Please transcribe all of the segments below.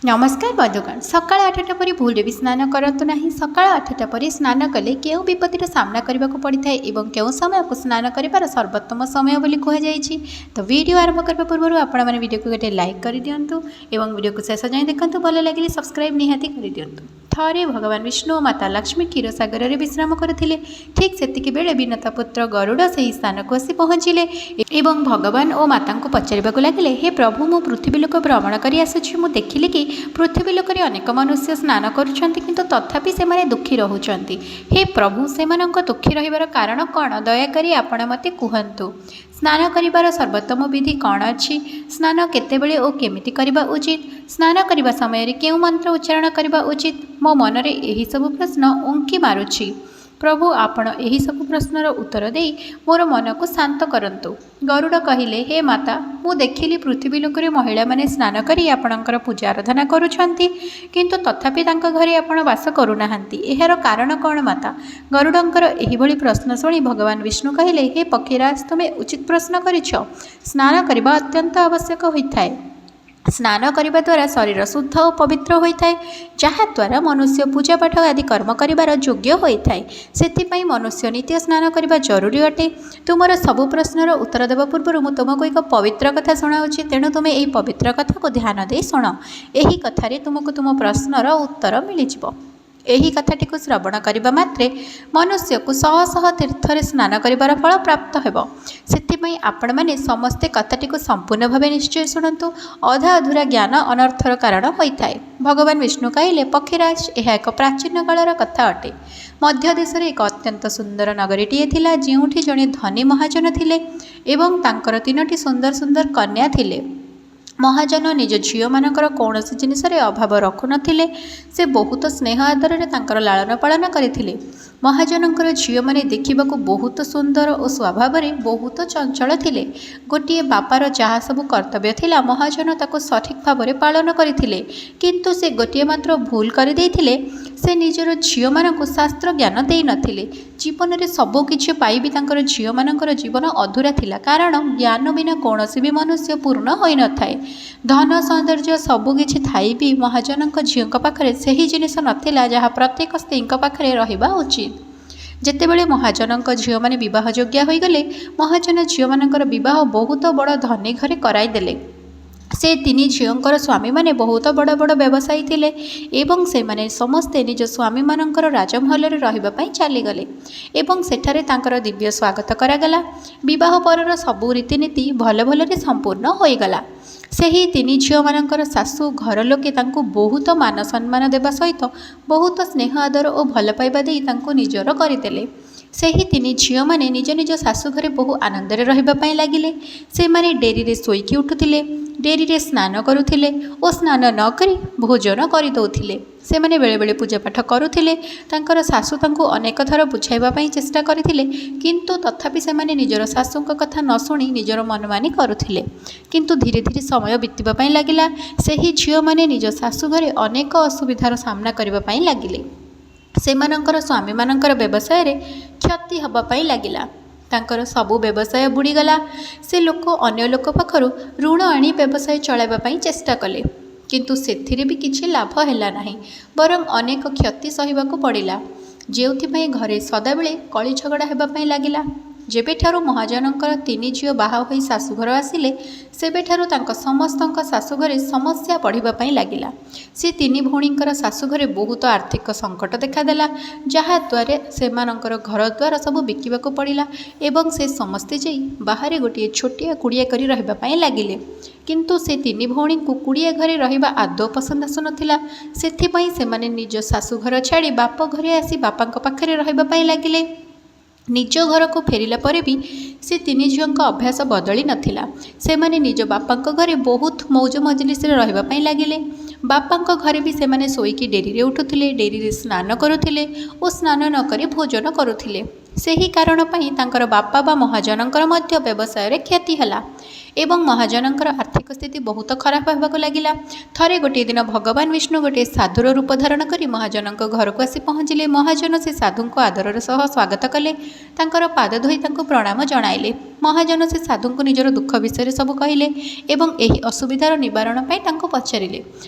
नमस्कार बंधुगण सकाळ 8टा पर भूल भी स्नान करतु ना। सकाळ 8टा पर स्नान कले केउ विपत्तिर सामना करने को पड़ता है एवं केउ समय को स्नान कर सर्वोत्तम समय बोली कहुई। तो वीडियो आरंभ करने पूर्व आपण मैंने वीडियो को गोटे लाइक कर दिंतु एवं वीडियो को शेष जाए देखते भल लगे सब्सक्राइब निहाती कर दिंतु। थरे भगवान विष्णु और माता लक्ष्मी क्षीरसागर में विश्राम करते ठीक से बेले विनता पुत्र गरुड़ से स्थान को आसी पहुँचिले एवं भगवान और माता को पचार लगे हे प्रभु मु पृथ्वी लोक भ्रमण कर आसुची मु देखिली कि पृथ्वी लोक अनेक मनुष्य स्नान करुँच किंतु तथापि से दुखी रोचंती। हे प्रभु से दुखी रहिबार कारण कौन दयाकोरी आपण मते कहतु। स्नान करिबार सर्वोत्तम विधि कौन अच्छी, स्नान केतेबेले और केमिति करिबा उचित, स्नान करिबा समय केउ मंत्र उच्चारण करिबा उचित। मो मनरे एही सब प्रश्न उंकी मारुछि। प्रभु आपण एही सब प्रश्नर उत्तर दे मोर मन को शांत करंतु। गरुड़ कहिले हे माता मु देखिली पृथ्वी लोकरे महिला माने स्नान करी आपणकर पूजा आराधना करुछंती किंतु तथापि तांका घरे आपण वास करुनाहांती। एहार कारण कौन माता। गरुड़ंकर एही भली प्रश्न शुणी भगवान विष्णु कहिले हे पक्षीराज तुमे उचित प्रश्न करिछ। स्नान करिबा अत्यंत आवश्यक होइथाय। स्नान करने द्वारा शरीर शुद्ध और पवित्र होता है जहाद्वारा मनुष्य पूजा पाठ आदि कर्म कर योग्य होता है। से मनुष्य नित्य स्नान करने जरूरी अटे। तुमर सबु प्रश्नर उत्तर देवा पूर्व मुझे तुमको एक पवित्र कथा शुणाऊँगी तेणु तुम्हें यही पवित्र कथा को ध्यान दे शुण। यही कथारे तुमको तुम प्रश्नर उत्तर मिलଯିବ। यही कथाटी को श्रवण करने मात्रे मनुष्य को शह शह तीर्थ स्नान कर फल प्राप्त हो। से आपण मैंने समस्ते कथाटी को संपूर्ण भाव निश्चय शुणु। अधा अधूरा ज्ञान अनर्थर कारण होता है। भगवान विष्णु कहले पक्षीराज यह एक प्राचीन कालर कथा अटे। मध्य देश एक अत्यंत सुंदर नगरीटीए थिला जोठी जड़े धनी महाजन थिले एवं तांकर 3टी सुंदर सुंदर कन्या थिले। महाजन निज झील मानकर कौन जिनसरे अभाव रखु नथिले। से बहुत स्नेह आदर तांकर लालन पालन करथिले। महाजनकर झील माने देखिबा को बहुत सुंदर और स्वभाव बहुत चंचल थिले। गोटे बापार जहाँ सब कर्तव्य थिला महाजन ताको सठिक भाव में पालन करथिले किंतु से गोटे मात्र भूल कर देथिले। से निजर झील मानक शास्त्र ज्ञान दे नथिले। जीवन में सबु किछि पाई भी तांकर झील मानकर जीवन अधूरा थिला कारण ज्ञान बिना कौनसी भी मनुष्य पूर्ण होई न थाए। धन सौंदर्य सबुकिछि थाई भी महाजनक झील पाखरे सही जिनिस नथिला जहाँ प्रत्येक स्त्री पाखरे रहिबा उचित। जेतेबेले महाजनक झील माने विवाह योग्य हो गले महाजन झील मानकर विवाह बहुत बड़ धनी घरे कराई देले। से 3 झीलंकर स्वामी माने बहुत बड़ बड़ व्यवसायी थिले एवं से माने समस्ते निज स्वामी मानकर राजमहल रे रहिबा पई चली गले एवं सेठारे तांकर दिव्य स्वागत करागला। विवाह परर सबु रीतिनीति भल भल रे संपूर्ण होई गला। सही 3 झील मानकर सासू घर लोके तांको बहुत मान सम्मान देवा सहित बहुत स्नेह आदर और भल पाइबा देई तांको निजर करदेले। सही 3 झील माने निज निज सासू घरे बहु आनंद रहिबा पई लागिले। से माने डेरी रे सोईकी उठुथिले, डेरी रे स्नान करुथिले और स्नान न करी भोजन करि दउथिले। से माने बेले बेले पूजा पाठ करुथिले। तांकर सासू तांको अनेक थर बुझाइबा पई चेष्टा करथिले किंतु तथापि से माने निजर सासूक कथा न शुणी निजर मनमानी करुथिले। किंतु धीरे धीरे समय बीतबा पई लागिला। सही झील माने निज सासू घरे अनेक असुविधार सामना करबा पई लागिले। सेमानंकर स्वामी मानकर व्यवसाय रे क्षति हबा पई लागिला। तांकर सबु व्यवसाय बुड़ीगला। से लोक अन्य लोक पाखरु ऋण आनी व्यवसाय चलाइबा पई चेष्टा कले किंतु सेथिरे भी किछि लाभ हैला नाही बरं अनेक क्षति सहिबाकू पड़िला जेउथि घरे सदाबेले कली झगड़ा हेबा पई लागिला। जेबेठारु महाजनकर 3 झील बाहा होई शाशुघर आसिले सेबेठारु तांका समस्तंक शाशुघरे समस्या बढ़िबा पई लागिला। से 3 भौणींकर शाशुघरे बहुत आर्थिक संकट देखादेला जहाद्वारा सेमानंकर घर द्वार सब बिकिबाकू पड़िला एवं से समस्ते जाई बाहरे गोटे छोटिया कुड़िया करी रहिबा पई लागिले किंतु से 3 भौणी को कुड़िया घरे रहिबा आदौ पसंद आसुनथिला। सेथिपई सेमाने निज शाशुघर छाड़ी बाप घरे आसी बापांक पाखरे रहिबा पई लागिले। निज घर को फेरिला परे भी से 3 झील अभ्यास बदली नथिला। से माने निज बापांक घरे बहुत मौज मजलिस रहिबा पई लागिले। बापांक घरे भी से माने सोईकी डेरी रे उठुथिले, डेरी रे स्नान करुथिले और स्नान न करी भोजन करुथिले। ସେହି କାରଣ ପାଇଁ ତାଙ୍କର ବାପା ବା ମହାଜନଙ୍କର ମଧ୍ୟ ବ୍ୟବସାୟରେ କ୍ଷତି ହେଲା ଏବଂ ମହାଜନଙ୍କର ଆର୍ଥିକ ସ୍ଥିତି ବହୁତ ଖରାପ ହେବାକୁ ଲାଗିଲା। ଥରେ ଗୋଟିଏ ଦିନ ଭଗବାନ ବିଷ୍ଣୁ ଗୋଟିଏ ସାଧୁର ରୂପ ଧାରଣ କରି ମହାଜନଙ୍କ ଘରକୁ ଆସି ପହଞ୍ଚିଲେ। ମହାଜନ ସେ ସାଧୁଙ୍କୁ ଆଦରର ସହ ସ୍ୱାଗତ କଲେ, ତାଙ୍କର ପାଦ ଧୋଇ ତାଙ୍କୁ ପ୍ରଣାମ ଜଣାଇଲେ। ମହାଜନ ସେ ସାଧୁଙ୍କୁ ନିଜର ଦୁଃଖ ବିଷୟରେ ସବୁ କହିଲେ ଏବଂ ଏହି ଅସୁବିଧାର ନିବାରଣ ପାଇଁ ତାଙ୍କୁ ପଚାରିଲେ।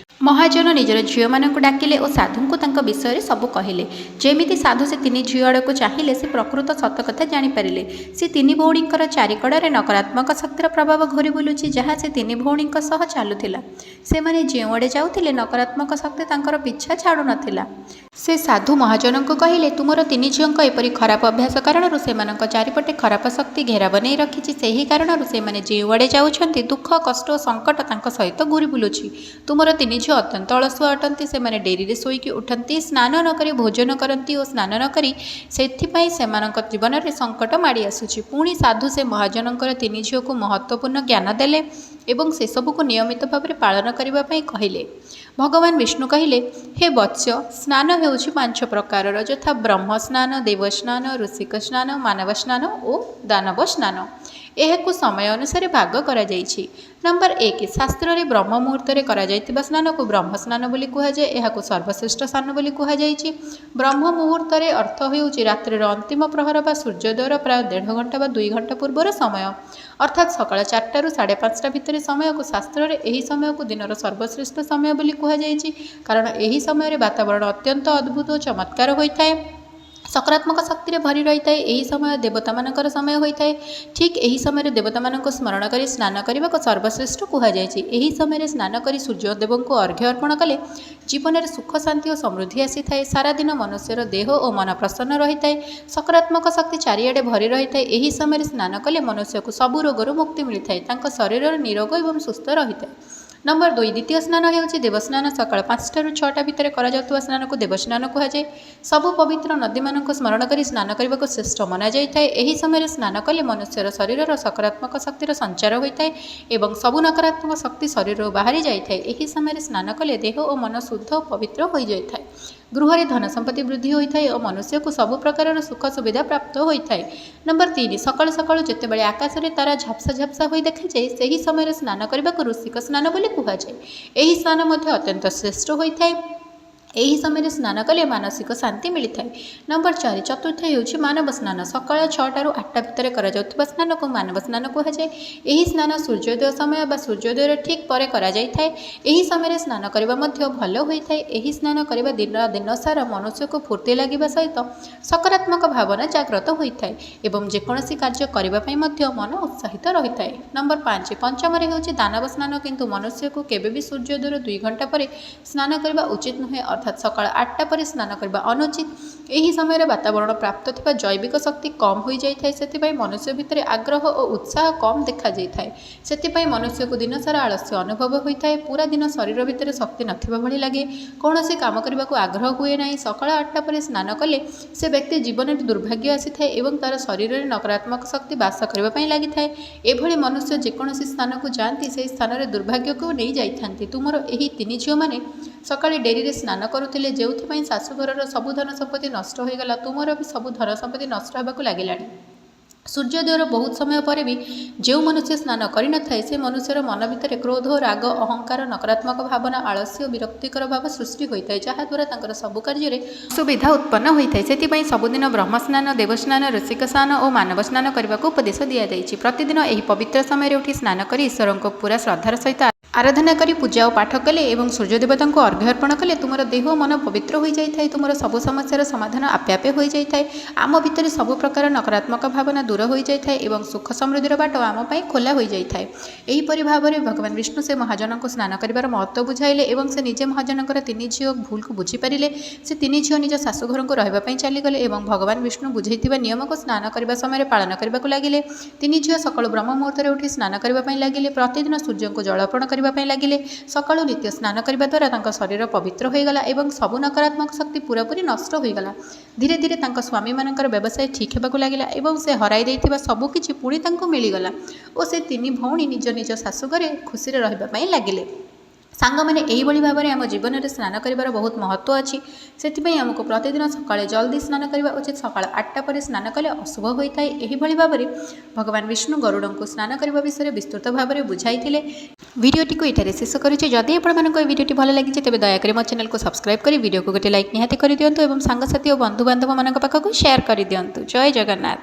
ମହାଜନ ନିଜର ଝିଅମାନଙ୍କୁ ଡାକିଲେ ଓ ସାଧୁଙ୍କୁ ତାଙ୍କ ବିଷୟରେ ସବୁ କହିଲେ। ଯେମିତି ସାଧୁ ସେ ତିନି ଝିଅ ଆଡ଼କୁ ଚାହିଁଲେ, ସେ ପ୍ରକୃତ ସତ କଥା ଜାଣିପାରିଲେ। ସେ ତିନି ଭଉଣୀଙ୍କର ଚାରିକଡ଼ରେ ନକାରାତ୍ମକ ଶକ୍ତିର ପ୍ରଭାବ ଘୂରି ବୁଲୁଛି, ଯାହା ସେ ତିନି ଭଉଣୀଙ୍କ ସହ ଚାଲୁଥିଲା। ସେମାନେ ଯେଉଁଆଡ଼େ ଯାଉଥିଲେ ନକାରାତ୍ମକ ଶକ୍ତି ତାଙ୍କର ପିଛା ଛାଡ଼ୁନଥିଲା। ସେ ସାଧୁ ମହାଜନଙ୍କୁ କହିଲେ, ତୁମର ତିନି ଝିଅଙ୍କ ଏପରି ଖରାପ ଅଭ୍ୟାସ କାରଣରୁ ସେମାନଙ୍କ ଚାରିପଟେ ଖରାପ ଶକ୍ତି ଘେରା ବନେଇ ରଖିଛି। ସେହି କାରଣରୁ ସେମାନେ ଯେଉଁଆଡ଼େ ଯାଉଛନ୍ତି ଦୁଃଖ, କଷ୍ଟ ଓ ସଙ୍କଟ ତାଙ୍କ ସହିତ ଘୂରି ବୁଲୁଛି। ତୁମର ତିନି ଝିଅ ଅତ୍ୟନ୍ତ ଅଳସୁଆ ଅଟନ୍ତି। ସେମାନେ ଡେରିରେ ଶୋଇକି ଉଠନ୍ତି, ସ୍ନାନ ନ କରି ଭୋଜନ କରନ୍ତି ଓ ସ୍ନାନ ନ କରି, ସେଥିପାଇଁ ସେମାନଙ୍କ ଜୀବନରେ ସଙ୍କଟ ମାଡ଼ି ଆସୁଛି। ପୁଣି ସାଧୁ ସେ ମହାଜନଙ୍କର ତିନି ଝିଅକୁ ମହତ୍ତ୍ୱପୂର୍ଣ୍ଣ ଜ୍ଞାନ ଦେଲେ ଏବଂ ସେସବୁକୁ ନିୟମିତ ଭାବରେ ପାଳନ କରିବା ପାଇଁ କହିଲେ। ଭଗବାନ ବିଷ୍ଣୁ କହିଲେ, ହେ ବତ୍ସ, ସ୍ନାନ ହେଉଛି 5 ପ୍ରକାରର, ଯଥା ବ୍ରହ୍ମ ସ୍ନାନ, ଦେବ ସ୍ନାନ, ଋଷିକ ସ୍ନାନ, ମାନବ ସ୍ନାନ ଓ ଦାନବ ସ୍ନାନ। ଏହାକୁ ସମୟ ଅନୁସାରେ ଭାଗ କରାଯାଇଛି। ନମ୍ବର 1, ଶାସ୍ତ୍ରରେ ବ୍ରହ୍ମ ମୁହୂର୍ତ୍ତରେ କରାଯାଇଥିବା ସ୍ନାନକୁ ବ୍ରହ୍ମ ସ୍ନାନ ବୋଲି କୁହାଯାଏ। ଏହାକୁ ସର୍ବଶ୍ରେଷ୍ଠ ସ୍ନାନ ବୋଲି କୁହାଯାଇଛି। ବ୍ରହ୍ମ ମୁହୂର୍ତ୍ତରେ ଅର୍ଥ ହେଉଛି ରାତ୍ରିର ଅନ୍ତିମ ପ୍ରହର ବା ସୂର୍ଯ୍ୟୋଦୟର ପ୍ରାୟ 1.5 ଘଣ୍ଟା ବା 2 ଘଣ୍ଟା ପୂର୍ବର ସମୟ, ଅର୍ଥାତ୍ ସକାଳ 4ଟାରୁ 5:30 ଭିତରେ ସମୟକୁ ଶାସ୍ତ୍ରରେ ଏହି ସମୟକୁ ଦିନର ସର୍ବଶ୍ରେଷ୍ଠ ସମୟ ବୋଲି କୁହାଯାଇଛି, କାରଣ ଏହି ସମୟରେ ବାତାବରଣ ଅତ୍ୟନ୍ତ ଅଦ୍ଭୁତ ଓ ଚମତ୍କାର ହୋଇଥାଏ, ସକାରାତ୍ମକ ଶକ୍ତିରେ ଭରି ରହିଥାଏ। ଏହି ସମୟ ଦେବତାମାନଙ୍କର ସମୟ ହୋଇଥାଏ। ଠିକ୍ ଏହି ସମୟରେ ଦେବତାମାନଙ୍କୁ ସ୍ମରଣ କରି ସ୍ନାନ କରିବାକୁ ସର୍ବଶ୍ରେଷ୍ଠ କୁହାଯାଇଛି। ଏହି ସମୟରେ ସ୍ନାନ କରି ସୂର୍ଯ୍ୟଦେବଙ୍କୁ ଅର୍ଘ୍ୟ ଅର୍ପଣ କଲେ ଜୀବନରେ ସୁଖ, ଶାନ୍ତି ଓ ସମୃଦ୍ଧି ଆସିଥାଏ। ସାରାଦିନ ମନୁଷ୍ୟର ଦେହ ଓ ମନ ପ୍ରସନ୍ନ ରହିଥାଏ, ସକାରାତ୍ମକ ଶକ୍ତି ଚାରିଆଡ଼େ ଭରି ରହିଥାଏ। ଏହି ସମୟରେ ସ୍ନାନ କଲେ ମନୁଷ୍ୟକୁ ସବୁ ରୋଗରୁ ମୁକ୍ତି ମିଳିଥାଏ, ତାଙ୍କ ଶରୀର ନିରୋଗ ଏବଂ ସୁସ୍ଥ ରହିଥାଏ। ନମ୍ବର 2, ଦ୍ୱିତୀୟ ସ୍ନାନ ହେଉଛି ଦେବସ୍ନାନ। ସକାଳ 5ଟାରୁ 6ଟା ଭିତରେ କରାଯାଉଥିବା ସ୍ନାନକୁ ଦେବସ୍ନାନ କୁହାଯାଏ। ସବୁ ପବିତ୍ର ନଦୀମାନଙ୍କୁ ସ୍ମରଣ କରି ସ୍ନାନ କରିବାକୁ ଶ୍ରେଷ୍ଠ ମନାଯାଇଥାଏ। ଏହି ସମୟରେ ସ୍ନାନ କଲେ ମନୁଷ୍ୟର ଶରୀରର ସକାରାତ୍ମକ ଶକ୍ତିର ସଞ୍ଚାର ହୋଇଥାଏ ଏବଂ ସବୁ ନକାରାତ୍ମକ ଶକ୍ତି ଶରୀରରୁ ବାହାରି ଯାଇଥାଏ। ଏହି ସମୟରେ ସ୍ନାନ କଲେ ଦେହ ଓ ମନ ଶୁଦ୍ଧ ଓ ପବିତ୍ର ହୋଇଯାଇଥାଏ। ଗୃହରେ ଧନ ସମ୍ପତ୍ତି ବୃଦ୍ଧି ହୋଇଥାଏ ଓ ମନୁଷ୍ୟକୁ ସବୁ ପ୍ରକାରର ସୁଖ ସୁବିଧା ପ୍ରାପ୍ତ ହୋଇଥାଏ। ନମ୍ବର 3, ସକାଳୁ ସକାଳୁ ଯେତେବେଳେ ଆକାଶରେ ତାରା ଝାପ୍ସା ଝାପ୍ସା ହୋଇ ଦେଖାଯାଏ, ସେହି ସମୟରେ ସ୍ନାନ କରିବାକୁ ଋଷିକ ସ୍ନାନ ବୋଲି କୁହାଯାଏ। ଏହି ସ୍ନାନ ମଧ୍ୟ ଅତ୍ୟନ୍ତ ଶ୍ରେଷ୍ଠ ହୋଇଥାଏ। ଏହି ସମୟରେ ସ୍ନାନ କଲେ ମାନସିକ ଶାନ୍ତି ମିଳିଥାଏ। ନମ୍ବର 4, ଚତୁର୍ଥ ହେଉଛି ମାନବ ସ୍ନାନ। ସକାଳ 6ଟାରୁ 8ଟା ଭିତରେ କରାଯାଉଥିବା ସ୍ନାନକୁ ମାନବ ସ୍ନାନ କୁହାଯାଏ। ଏହି ସ୍ନାନ ସୂର୍ଯ୍ୟୋଦୟ ସମୟ ବା ସୂର୍ଯ୍ୟୋଦୟର ଠିକ୍ ପରେ କରାଯାଇଥାଏ। ଏହି ସମୟରେ ସ୍ନାନ କରିବା ମଧ୍ୟ ଭଲ ହୋଇଥାଏ। ଏହି ସ୍ନାନ କରିବା ଦିନ ସାରା ମନୁଷ୍ୟକୁ ଫୁର୍ତ୍ତି ଲାଗିବା ସହିତ ସକାରାତ୍ମକ ଭାବନା ଜାଗ୍ରତ ହୋଇଥାଏ ଏବଂ ଯେକୌଣସି କାର୍ଯ୍ୟ କରିବା ପାଇଁ ମଧ୍ୟ ମନ ଉତ୍ସାହିତ ରହିଥାଏ। ନମ୍ବର 5, ପଞ୍ଚମରେ ହେଉଛି ଦାନବ ସ୍ନାନ, କିନ୍ତୁ ମନୁଷ୍ୟକୁ କେବେ ବି ସୂର୍ଯ୍ୟୋଦୟର 2 ଘଣ୍ଟା ପରେ ସ୍ନାନ କରିବା ଉଚିତ ନୁହେଁ, ଅର୍ଥାତ୍ ସକାଳ 8ଟା ପରେ ସ୍ନାନ କରିବା ଅନୁଚିତ। ଏହି ସମୟରେ ବାତାବରଣ ପ୍ରାପ୍ତ ଥିବା ଜୈବିକ ଶକ୍ତି କମ୍ ହୋଇଯାଇଥାଏ, ସେଥିପାଇଁ ମନୁଷ୍ୟ ଭିତରେ ଆଗ୍ରହ ଓ ଉତ୍ସାହ କମ୍ ଦେଖାଯାଇଥାଏ। ସେଥିପାଇଁ ମନୁଷ୍ୟକୁ ଦିନସାରା ଆଳସ୍ୟ ଅନୁଭବ ହୋଇଥାଏ, ପୁରା ଦିନ ଶରୀର ଭିତରେ ଶକ୍ତି ନଥିବା ଭଳି ଲାଗେ, କୌଣସି କାମ କରିବାକୁ ଆଗ୍ରହ ହୁଏ ନାହିଁ। ସକାଳ 8ଟା ପରେ ସ୍ନାନ କଲେ ସେ ବ୍ୟକ୍ତି ଜୀବନରେ ଦୁର୍ଭାଗ୍ୟ ଆସିଥାଏ ଏବଂ ତାର ଶରୀରରେ ନକାରାତ୍ମକ ଶକ୍ତି ବାସ କରିବା ପାଇଁ ଲାଗିଥାଏ। ଏଭଳି ମନୁଷ୍ୟ ଯେକୌଣସି ସ୍ଥାନକୁ ଯାଆନ୍ତି, ସେହି ସ୍ଥାନରେ ଦୁର୍ଭାଗ୍ୟକୁ ନେଇ ଯାଇଥାନ୍ତି। ତୁମର ଏହି ତିନି ଝିଅମାନେ ସକାଳେ ଡେରିରେ ସ୍ନାନ କରୁଥିଲେ, ଯେଉଁଥିପାଇଁ ଶାଶୁଘରର ସବୁ ଧନ ସମ୍ପତ୍ତି ନଷ୍ଟ ହୋଇଗଲା। ତୁମର ବି ସବୁ ଧନ ସମ୍ପତ୍ତି ନଷ୍ଟ ହେବାକୁ ଲାଗିଲାଣି। ସୂର୍ଯ୍ୟୋଦୟର ବହୁତ ସମୟ ପରେ ବି ଯେଉଁ ମନୁଷ୍ୟ ସ୍ନାନ କରିନଥାଏ, ସେ ମନୁଷ୍ୟର ମନ ଭିତରେ କ୍ରୋଧ, ରାଗ, ଅହଙ୍କାର, ନକାରାତ୍ମକ ଭାବନା, ଆଳସ୍ୟ ଓ ବିରକ୍ତିକର ଭାବ ସୃଷ୍ଟି ହୋଇଥାଏ, ଯାହାଦ୍ୱାରା ତାଙ୍କର ସବୁ କାର୍ଯ୍ୟରେ ଅସୁବିଧା ଉତ୍ପନ୍ନ ହୋଇଥାଏ। ସେଥିପାଇଁ ସବୁଦିନ ବ୍ରହ୍ମସ୍ନାନ, ଦେବସ୍ନାନ, ଋଷିକ ସ୍ନାନ ଓ ମାନବ ସ୍ନାନ କରିବାକୁ ଉପଦେଶ ଦିଆଯାଇଛି। ପ୍ରତିଦିନ ଏହି ପବିତ୍ର ସମୟରେ ଉଠି ସ୍ନାନ କରି ଈଶ୍ୱରଙ୍କୁ ପୁରା ଶ୍ରଦ୍ଧାର ସହିତ ଆରାଧନା କରି ପୂଜା ଓ ପାଠ କଲେ ଏବଂ ସୂର୍ଯ୍ୟଦେବତାଙ୍କୁ ଅର୍ଘ୍ୟ ଅର୍ପଣ କଲେ ତୁମର ଦେହ ଓ ମନ ପବିତ୍ର ହୋଇଯାଇଥାଏ। ତୁମର ସବୁ ସମସ୍ୟାର ସମାଧାନ ଆପେ ଆପେ ହୋଇଯାଇଥାଏ। ଆମ ଭିତରେ ସବୁ ପ୍ରକାର ନକାରାତ୍ମକ ଭାବନା ଦୂର ହୋଇଯାଇଥାଏ ଏବଂ ସୁଖ ସମୃଦ୍ଧିର ବାଟ ଆମ ପାଇଁ ଖୋଲା ହୋଇଯାଇଥାଏ। ଏହିପରି ଭାବରେ ଭଗବାନ ବିଷ୍ଣୁ ସେ ମହାଜନଙ୍କୁ ସ୍ନାନ କରିବାର ମହତ୍ତ୍ୱ ବୁଝାଇଲେ ଏବଂ ସେ ନିଜେ ମହାଜନଙ୍କର ତିନି ଝିଅ ଭୁଲକୁ ବୁଝିପାରିଲେ। ସେ ତିନି ଝିଅ ନିଜ ଶାଶୁଘରକୁ ରହିବା ପାଇଁ ଚାଲିଗଲେ ଏବଂ ଭଗବାନ ବିଷ୍ଣୁ ବୁଝାଇଥିବା ନିୟମକୁ ସ୍ନାନ କରିବା ସମୟରେ ପାଳନ କରିବାକୁ ଲାଗିଲେ। ତିନି ଝିଅ ସକାଳୁ ବ୍ରହ୍ମ ମୁହୂର୍ତ୍ତରେ ଉଠି ସ୍ନାନ କରିବା ପାଇଁ ଲାଗିଲେ, ପ୍ରତିଦିନ ସୂର୍ଯ୍ୟଙ୍କୁ ଜଳ ଅର୍ପଣ କରିବା ପାଇଁ ଲାଗିଲେ। ସକାଳୁ ନିତ୍ୟ ସ୍ନାନ କରିବା ଦ୍ୱାରା ତାଙ୍କ ଶରୀର ପବିତ୍ର ହୋଇଗଲା ଏବଂ ସବୁ ନକାରାତ୍ମକ ଶକ୍ତି ପୁରାପୁରି ନଷ୍ଟ ହୋଇଗଲା। ଧୀରେ ଧୀରେ ତାଙ୍କ ସ୍ୱାମୀମାନଙ୍କର ବ୍ୟବସାୟ ଠିକ୍ ହେବାକୁ ଲାଗିଲା ଏବଂ ସେ ହରାଇ ଦେଇଥିବା ସବୁ କିଛି ପୁଣି ତାଙ୍କୁ ମିଳିଗଲା ଓ ସେ ତିନି ଭଉଣୀ ନିଜ ନିଜ ଶାଶୁଘରେ ଖୁସିରେ ରହିବା ପାଇଁ ଲାଗିଲେ। ସାଙ୍ଗମାନେ ଏଇଭଳି ଭାବରେ ଆମ ଜୀବନରେ ସ୍ନାନ କରିବାର ବହୁତ ମହତ୍ତ୍ୱ ଅଛି। ସେଥିପାଇଁ ଆମକୁ ପ୍ରତିଦିନ ସକାଳେ ଜଲ୍ଦି ସ୍ନାନ କରିବା ଉଚିତ। ସକାଳ 8ଟା ପରେ ସ୍ନାନ କଲେ ଅଶୁଭ ହୋଇଥାଏ। ଏହିଭଳି ଭାବରେ ଭଗବାନ ବିଷ୍ଣୁ ଗରୁଡ଼ଙ୍କୁ ସ୍ନାନ କରିବା ବିଷୟରେ ବିସ୍ତୃତ ଭାବରେ ବୁଝାଇଥିଲେ। ଭିଡ଼ିଓଟିକୁ ଏଠାରେ ଶେଷ କରୁଛି। ଯଦି ଆପଣମାନଙ୍କୁ ଏହି ଭିଡ଼ିଓଟି ଭଲ ଲାଗିଛି ତେବେ ଦୟାକରି ମୋ ଚ୍ୟାନେଲକୁ ସବସ୍କ୍ରାଇବ୍ କରି ଭିଡ଼ିଓକୁ ଗୋଟେ ଲାଇକ୍ ନିହାତି କରିଦିଅନ୍ତୁ ଏବଂ ସାଙ୍ଗସାଥୀ ଓ ବନ୍ଧୁବାନ୍ଧବମାନଙ୍କ ପାଖକୁ ସେୟାର କରିଦିଅନ୍ତୁ। ଜୟ ଜଗନ୍ନାଥ।